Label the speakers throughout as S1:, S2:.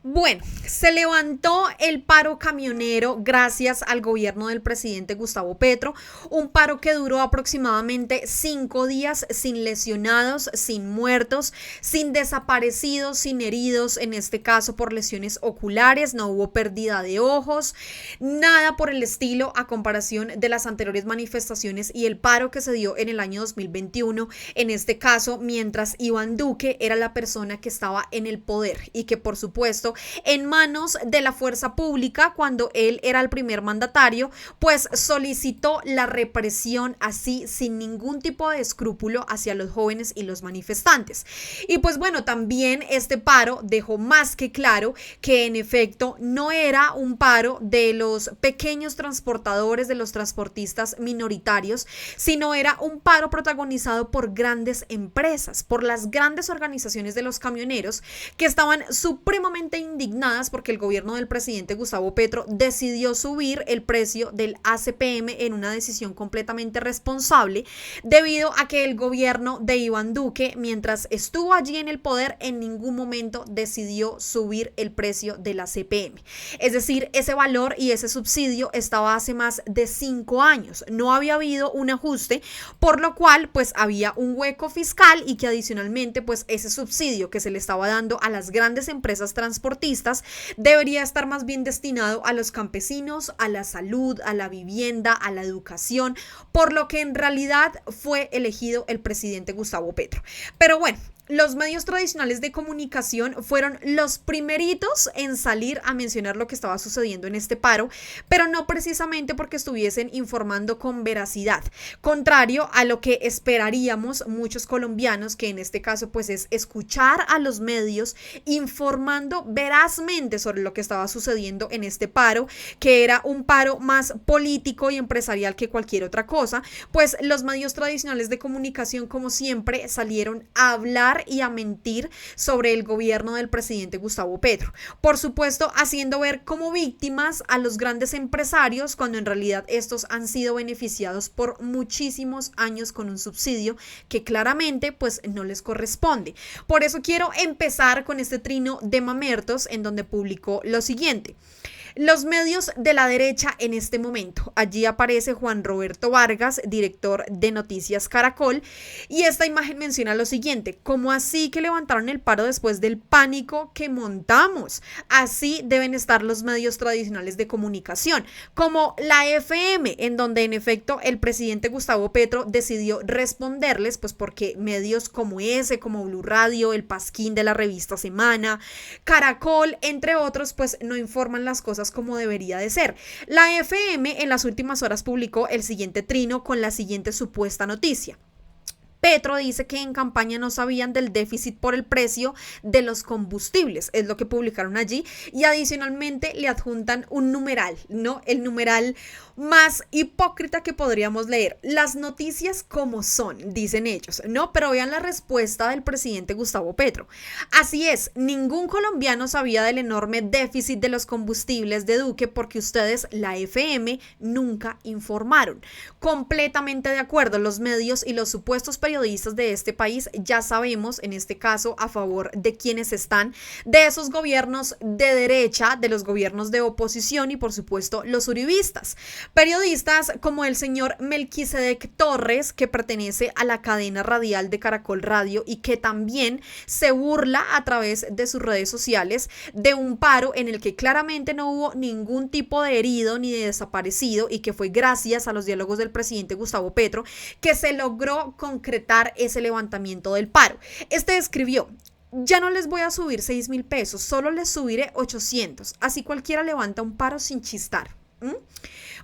S1: Bueno, se levantó el paro camionero gracias al gobierno del presidente Gustavo Petro, un paro que duró aproximadamente 5 días sin lesionados, sin muertos, sin desaparecidos, sin heridos, en este caso por lesiones oculares, no hubo pérdida de ojos, nada por el estilo a comparación de las anteriores manifestaciones y el paro que se dio en el año 2021, en este caso mientras Iván Duque era la persona que estaba en el poder y que por supuesto en manos de la fuerza pública cuando él era el primer mandatario, pues solicitó la represión así sin ningún tipo de escrúpulo hacia los jóvenes y los manifestantes. Y pues bueno, también este paro dejó más que claro que en efecto no era un paro de los pequeños transportadores, de los transportistas minoritarios, sino era un paro protagonizado por grandes empresas, por las grandes organizaciones de los camioneros que estaban supremamente indignadas porque el gobierno del presidente Gustavo Petro decidió subir el precio del ACPM en una decisión completamente responsable debido a que el gobierno de Iván Duque, mientras estuvo allí en el poder, en ningún momento decidió subir el precio del ACPM. Es decir, ese valor y ese subsidio estaba hace más de 5 años. No había habido un ajuste, por lo cual pues había un hueco fiscal y que adicionalmente pues ese subsidio que se le estaba dando a las grandes empresas transportistas debería estar más bien destinado a los campesinos, a la salud, a la vivienda, a la educación, por lo que en realidad fue elegido el presidente Gustavo Petro. Pero bueno, los medios tradicionales de comunicación fueron los primeritos en salir a mencionar lo que estaba sucediendo en este paro, pero no precisamente porque estuviesen informando con veracidad, contrario a lo que esperaríamos muchos colombianos, que en este caso pues es escuchar a los medios informando verazmente sobre lo que estaba sucediendo en este paro, que era un paro más político y empresarial que cualquier otra cosa. Pues los medios tradicionales de comunicación, como siempre, salieron a hablar y a mentir sobre el gobierno del presidente Gustavo Petro. Por supuesto, haciendo ver como víctimas a los grandes empresarios cuando en realidad estos han sido beneficiados por muchísimos años con un subsidio que claramente pues no les corresponde. Por eso quiero empezar con este trino de Mamertos en donde publicó lo siguiente. Los medios de la derecha en este momento. Allí aparece Juan Roberto Vargas, director de Noticias Caracol, y esta imagen menciona lo siguiente: ¿cómo así que levantaron el paro después del pánico que montamos? Así deben estar los medios tradicionales de comunicación, como la FM, en donde en efecto el presidente Gustavo Petro decidió responderles, pues porque medios como ese, como Blue Radio, El Pasquín de la revista Semana, Caracol, entre otros, pues no informan las cosas como debería de ser. La FM en las últimas horas publicó el siguiente trino con la siguiente supuesta noticia. Petro dice que en campaña no sabían del déficit por el precio de los combustibles, es lo que publicaron allí, y adicionalmente le adjuntan un numeral, ¿no? El numeral más hipócrita que podríamos leer. Las noticias como son, dicen ellos, ¿no? Pero vean la respuesta del presidente Gustavo Petro. Así es, ningún colombiano sabía del enorme déficit de los combustibles de Duque porque ustedes, la FM, nunca informaron. Completamente de acuerdo, los medios y los supuestos periodistas de este país ya sabemos, en este caso, a favor de quienes están, de esos gobiernos de derecha, de los gobiernos de oposición y por supuesto los uribistas. Periodistas como el señor Melquisedec Torres, que pertenece a la cadena radial de Caracol Radio y que también se burla a través de sus redes sociales de un paro en el que claramente no hubo ningún tipo de herido ni de desaparecido y que fue gracias a los diálogos del presidente Gustavo Petro que se logró concretar ese levantamiento del paro. Este escribió: ya no les voy a subir 6,000 pesos, solo les subiré 800, así cualquiera levanta un paro sin chistar.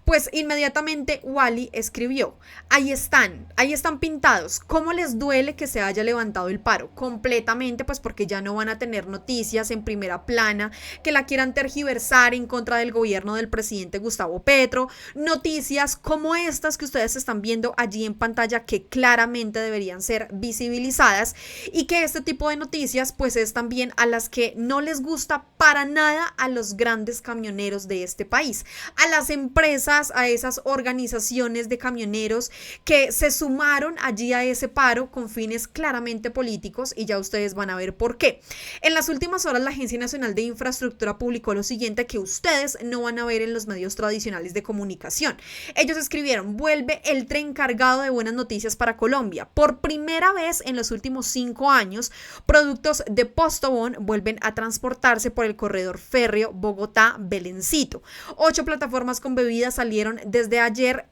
S1: Pues inmediatamente Wally escribió: ahí están pintados, ¿cómo les duele que se haya levantado el paro? Completamente, pues porque ya no van a tener noticias en primera plana que la quieran tergiversar en contra del gobierno del presidente Gustavo Petro, noticias como estas que ustedes están viendo allí en pantalla que claramente deberían ser visibilizadas, y que este tipo de noticias pues es también a las que no les gusta para nada a los grandes camioneros de este país, a las empresas a esas organizaciones de camioneros que se sumaron allí a ese paro con fines claramente políticos, y ya ustedes van a ver por qué. En las últimas horas la Agencia Nacional de Infraestructura publicó lo siguiente que ustedes no van a ver en los medios tradicionales de comunicación. Ellos escribieron: vuelve el tren cargado de buenas noticias para Colombia. Por primera vez en los últimos 5 años, productos de Postobón vuelven a transportarse por el corredor férreo Bogotá-Belencito. 8 plataformas con bebidas salieron desde ayer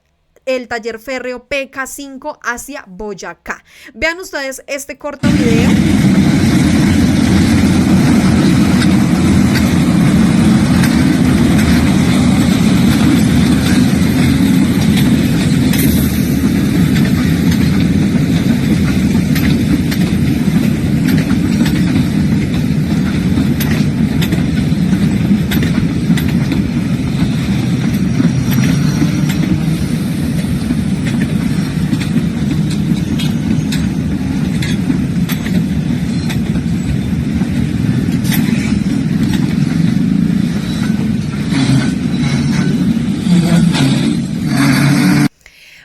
S1: el taller férreo PK5 hacia Boyacá. Vean ustedes este corto video.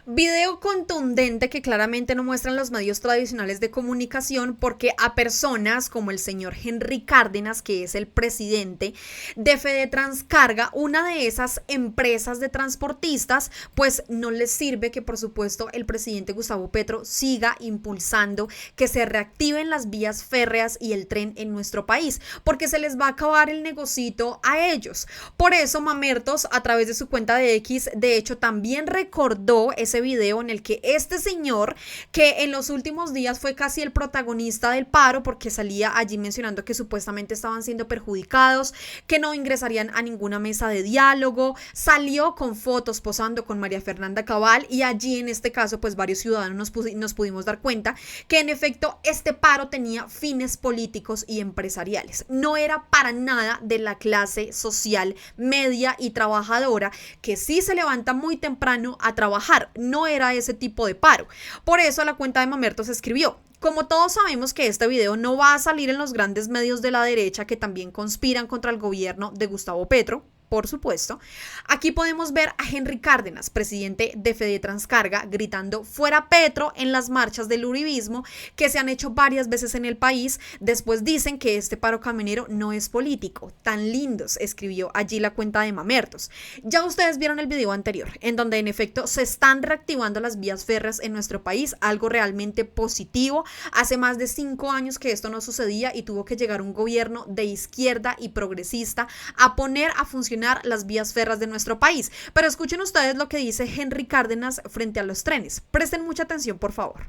S1: Video contundente que claramente no muestran los medios tradicionales de comunicación, porque a personas como el señor Henry Cárdenas, que es el presidente de Fedetranscarga, una de esas empresas de transportistas, pues no les sirve que por supuesto el presidente Gustavo Petro siga impulsando que se reactiven las vías férreas y el tren en nuestro país, porque se les va a acabar el negocito a ellos. Por eso Mamertos, a través de su cuenta de X, de hecho también recordó ese video en el que este señor, que en los últimos días fue casi el protagonista del paro, porque salía allí mencionando que supuestamente estaban siendo perjudicados, que no ingresarían a ninguna mesa de diálogo, salió con fotos posando con María Fernanda Cabal, y allí en este caso pues varios ciudadanos nos pudimos dar cuenta que en efecto este paro tenía fines políticos y empresariales, no era para nada de la clase social media y trabajadora que sí se levanta muy temprano a trabajar. No era ese tipo de paro. Por eso la cuenta de Mamertos escribió: como todos sabemos que este video no va a salir en los grandes medios de la derecha que también conspiran contra el gobierno de Gustavo Petro, por supuesto, aquí podemos ver a Henry Cárdenas, presidente de Fedetranscarga, gritando "fuera Petro" en las marchas del uribismo que se han hecho varias veces en el país. Después dicen que este paro camionero no es político. Tan lindos, escribió allí la cuenta de Mamertos. Ya ustedes vieron el video anterior, en donde en efecto se están reactivando las vías férreas en nuestro país, algo realmente positivo. Hace más de 5 años que esto no sucedía y tuvo que llegar un gobierno de izquierda y progresista a poner a funcionar las vías férreas de nuestro país. Pero escuchen ustedes lo que dice Henry Cárdenas frente a los trenes. Presten mucha atención, por favor.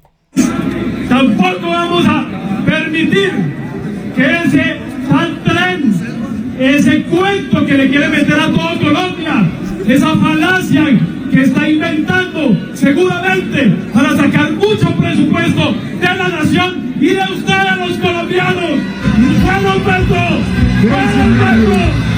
S2: Tampoco vamos a permitir que ese tal tren, ese cuento que le quiere meter a todo Colombia, esa falacia que está inventando seguramente para sacar mucho presupuesto de la nación y de ustedes los colombianos. ¡Fuera Petro! ¡Fuera Petro!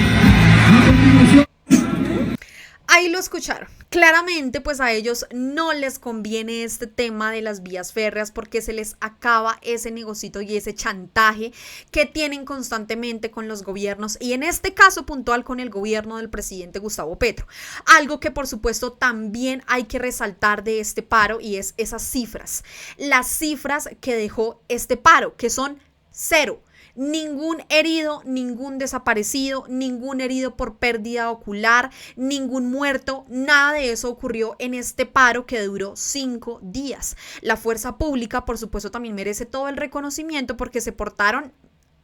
S1: Ahí lo escucharon. Claramente, pues a ellos no les conviene este tema de las vías férreas, porque se les acaba ese negocito y ese chantaje que tienen constantemente con los gobiernos, y en este caso puntual con el gobierno del presidente Gustavo Petro. Algo que por supuesto también hay que resaltar de este paro, y es esas cifras. Las cifras que dejó este paro, que son 0. Ningún herido, ningún desaparecido, ningún herido por pérdida ocular, ningún muerto, nada de eso ocurrió en este paro que duró 5 días. La fuerza pública, por supuesto, también merece todo el reconocimiento porque se portaron,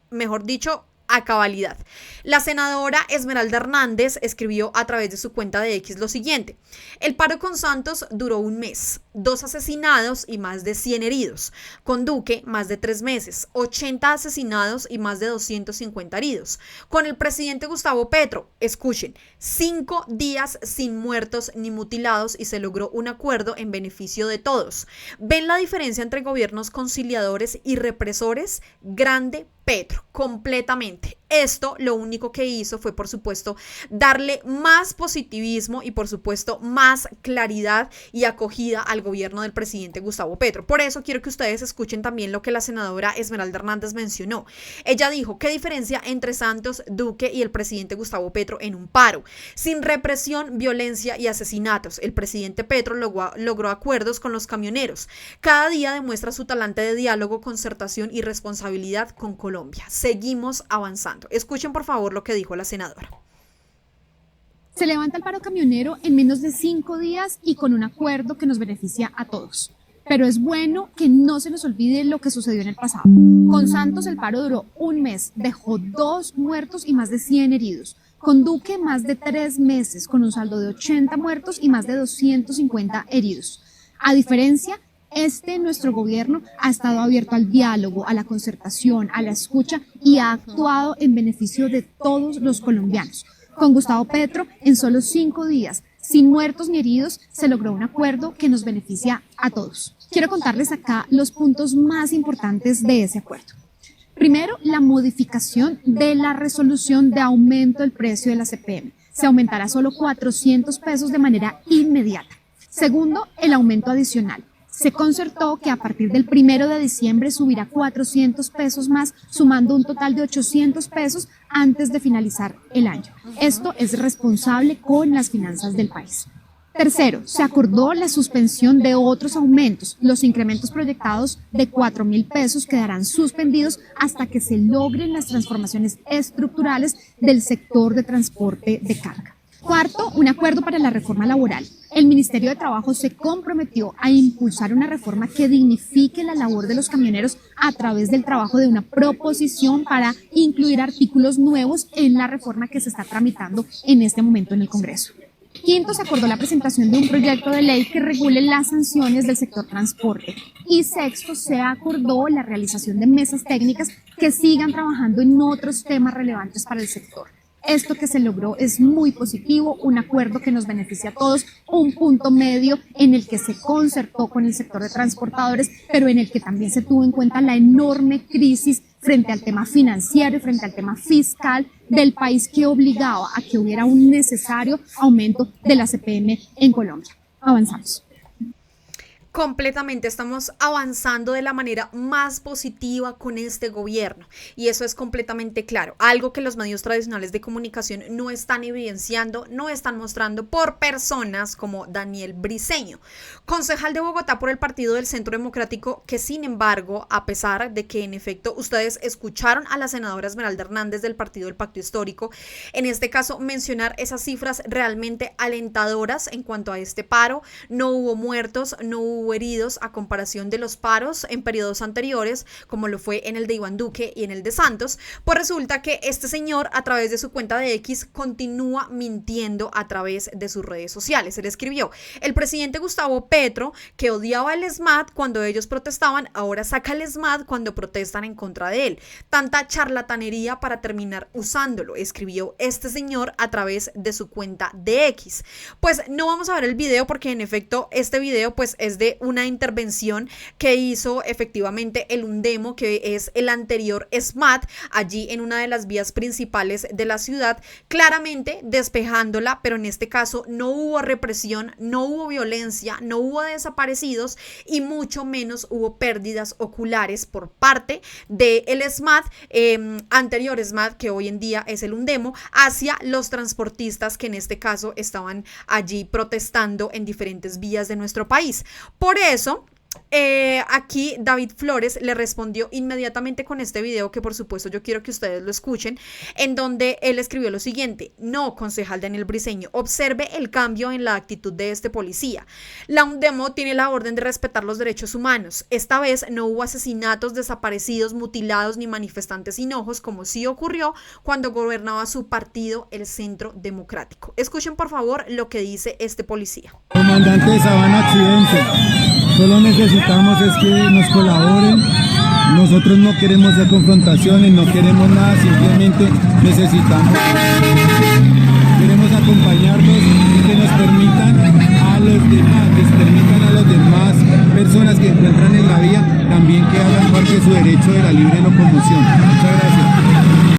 S1: mejor dicho, a cabalidad. La senadora Esmeralda Hernández escribió a través de su cuenta de X lo siguiente: el paro con Santos duró 1 mes, 2 asesinados y más de 100 heridos. Con Duque, más de 3 meses, 80 asesinados y más de 250 heridos. Con el presidente Gustavo Petro, escuchen, 5 días sin muertos ni mutilados y se logró un acuerdo en beneficio de todos. ¿Ven la diferencia entre gobiernos conciliadores y represores? Grande Petro, completamente. Esto lo único que hizo fue, por supuesto, darle más positivismo y, por supuesto, más claridad y acogida al gobierno del presidente Gustavo Petro. Por eso quiero que ustedes escuchen también lo que la senadora Esmeralda Hernández mencionó. Ella dijo: ¿qué diferencia entre Santos, Duque y el presidente Gustavo Petro en un paro? Sin represión, violencia y asesinatos, el presidente Petro logró acuerdos con los camioneros. Cada día demuestra su talante de diálogo, concertación y responsabilidad con Colombia. Seguimos avanzando. Escuchen por favor lo que dijo la senadora.
S3: Se levanta el paro camionero en menos de 5 días y con un acuerdo que nos beneficia a todos. Pero es bueno que no se nos olvide lo que sucedió en el pasado. Con Santos el paro duró un mes, dejó 2 muertos y más de 100 heridos. Con Duque más de 3 meses, con un saldo de 80 muertos y más de 250 heridos. A diferencia, nuestro gobierno ha estado abierto al diálogo, a la concertación, a la escucha y ha actuado en beneficio de todos los colombianos. Con Gustavo Petro, en solo 5 días, sin muertos ni heridos, se logró un acuerdo que nos beneficia a todos. Quiero contarles acá los puntos más importantes de ese acuerdo. Primero, la modificación de la resolución de aumento del precio de la CPM. Se aumentará solo 400 pesos de manera inmediata. Segundo, el aumento adicional. Se concertó que a partir del 1 de diciembre subirá 400 pesos más, sumando un total de 800 pesos antes de finalizar el año. Esto es responsable con las finanzas del país. Tercero, se acordó la suspensión de otros aumentos. Los incrementos proyectados de 4.000 pesos quedarán suspendidos hasta que se logren las transformaciones estructurales del sector de transporte de carga. Cuarto, un acuerdo para la reforma laboral. El Ministerio de Trabajo se comprometió a impulsar una reforma que dignifique la labor de los camioneros a través del trabajo de una proposición para incluir artículos nuevos en la reforma que se está tramitando en este momento en el Congreso. Quinto, se acordó la presentación de un proyecto de ley que regule las sanciones del sector transporte. Y sexto, se acordó la realización de mesas técnicas que sigan trabajando en otros temas relevantes para el sector. Esto que se logró es muy positivo, un acuerdo que nos beneficia a todos, un punto medio en el que se concertó con el sector de transportadores, pero en el que también se tuvo en cuenta la enorme crisis frente al tema financiero y frente al tema fiscal del país que obligaba a que hubiera un necesario aumento de la CPM en Colombia. Avanzamos.
S1: Completamente, estamos avanzando de la manera más positiva con este gobierno y eso es completamente claro, algo que los medios tradicionales de comunicación no están evidenciando, no están mostrando por personas como Daniel Briceño, concejal de Bogotá por el Partido del Centro Democrático, que sin embargo, a pesar de que en efecto ustedes escucharon a la senadora Esmeralda Hernández del Partido del Pacto Histórico, en este caso mencionar esas cifras realmente alentadoras en cuanto a este paro, no hubo muertos, no hubo heridos a comparación de los paros en periodos anteriores, como lo fue en el de Iván Duque y en el de Santos, pues resulta que este señor a través de su cuenta de X continúa mintiendo a través de sus redes sociales. Él escribió: el presidente Gustavo Petro, que odiaba el SMAT cuando ellos protestaban, ahora saca el SMAT cuando protestan en contra de él. Tanta charlatanería para terminar usándolo, escribió este señor a través de su cuenta de X. Pues no vamos a ver el video porque en efecto este video pues es de una intervención que hizo efectivamente el Undemo, que es el anterior SMAT, allí en una de las vías principales de la ciudad, claramente despejándola, pero en este caso no hubo represión, no hubo violencia, no hubo desaparecidos y mucho menos hubo pérdidas oculares por parte del SMAT, anterior SMAT, que hoy en día es el Undemo, hacia los transportistas que en este caso estaban allí protestando en diferentes vías de nuestro país. Por eso, aquí David Flores le respondió inmediatamente con este video, que por supuesto yo quiero que ustedes lo escuchen, en donde él escribió lo siguiente: no, concejal Daniel Briceño, observe el cambio en la actitud de este policía. La Undemo tiene la orden de respetar los derechos humanos. Esta vez no hubo asesinatos, desaparecidos, mutilados ni manifestantes sin ojos, como sí ocurrió cuando gobernaba su partido, el Centro Democrático. Escuchen por favor lo que dice este policía.
S4: Comandante de Sabana Occidente, solo necesitamos es que nos colaboren. Nosotros no queremos hacer confrontaciones, no queremos nada, simplemente necesitamos, queremos acompañarlos y que nos permitan a los demás, les permitan a las demás personas que encuentran en la vía también que hagan parte de su derecho de la libre locomoción. Muchas gracias.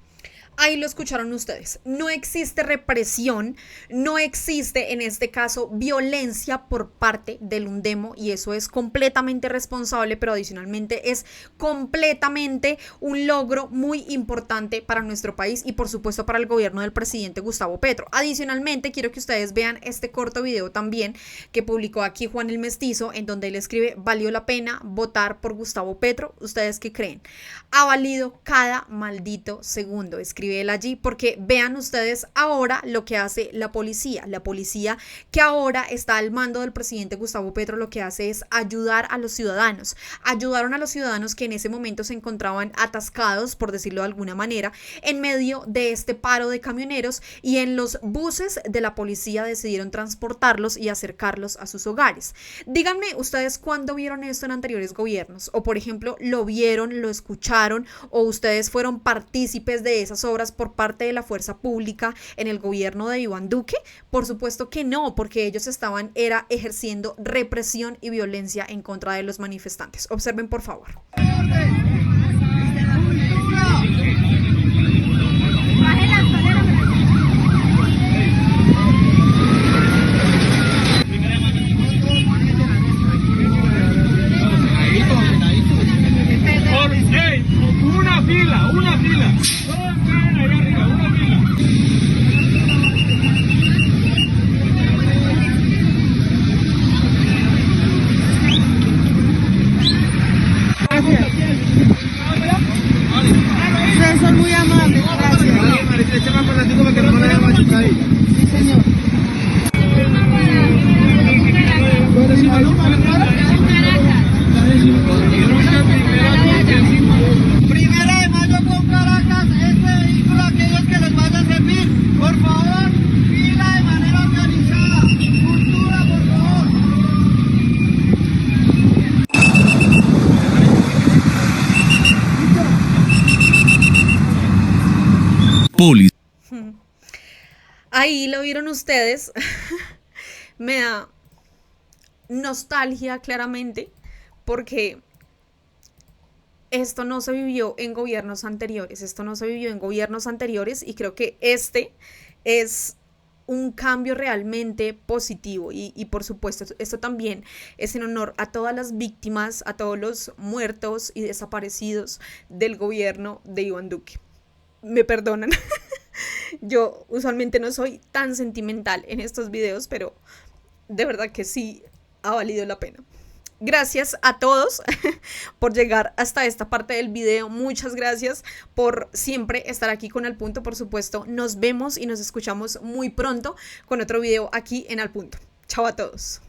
S1: Ahí lo escucharon ustedes. No existe represión, no existe en este caso violencia por parte del Undemo, y eso es completamente responsable, pero adicionalmente es completamente un logro muy importante para nuestro país y por supuesto para el gobierno del presidente Gustavo Petro. Adicionalmente quiero que ustedes vean este corto video también que publicó aquí Juan el Mestizo, en donde él escribe: valió la pena votar por Gustavo Petro. ¿Ustedes qué creen? Ha valido cada maldito segundo, escribe él allí, porque vean ustedes ahora lo que hace la policía que ahora está al mando del presidente Gustavo Petro. Lo que hace es ayudar a los ciudadanos, ayudaron a los ciudadanos que en ese momento se encontraban atascados, por decirlo de alguna manera, en medio de este paro de camioneros, y en los buses de la policía decidieron transportarlos y acercarlos a sus hogares. Díganme ustedes cuándo vieron esto en anteriores gobiernos, o por ejemplo lo vieron, lo escucharon, o ustedes fueron partícipes de esas obras por parte de la fuerza pública en el gobierno de Iván Duque. Por supuesto que no, porque ellos estaban ejerciendo represión y violencia en contra de los manifestantes. Observen por favor.
S2: Una fila. Todos caen allá arriba, una fila.
S3: Ustedes son muy amables, gracias. Sí, señor.
S5: Primera de mayo con Caracas, este vehículo, aquellos que les vaya a servir, por favor, fila de manera organizada, cultura, por favor.
S6: Poli.
S1: Ahí lo vieron ustedes. Me da nostalgia claramente, porque esto no se vivió en gobiernos anteriores, y creo que este es un cambio realmente positivo, y por supuesto esto también es en honor a todas las víctimas, a todos los muertos y desaparecidos del gobierno de Iván Duque. Me perdonan. Yo usualmente no soy tan sentimental en estos videos, pero de verdad que sí ha valido la pena. Gracias a todos por llegar hasta esta parte del video. Muchas gracias por siempre estar aquí con Al Punto. Por supuesto, nos vemos y nos escuchamos muy pronto con otro video aquí en Al Punto. Chao a todos.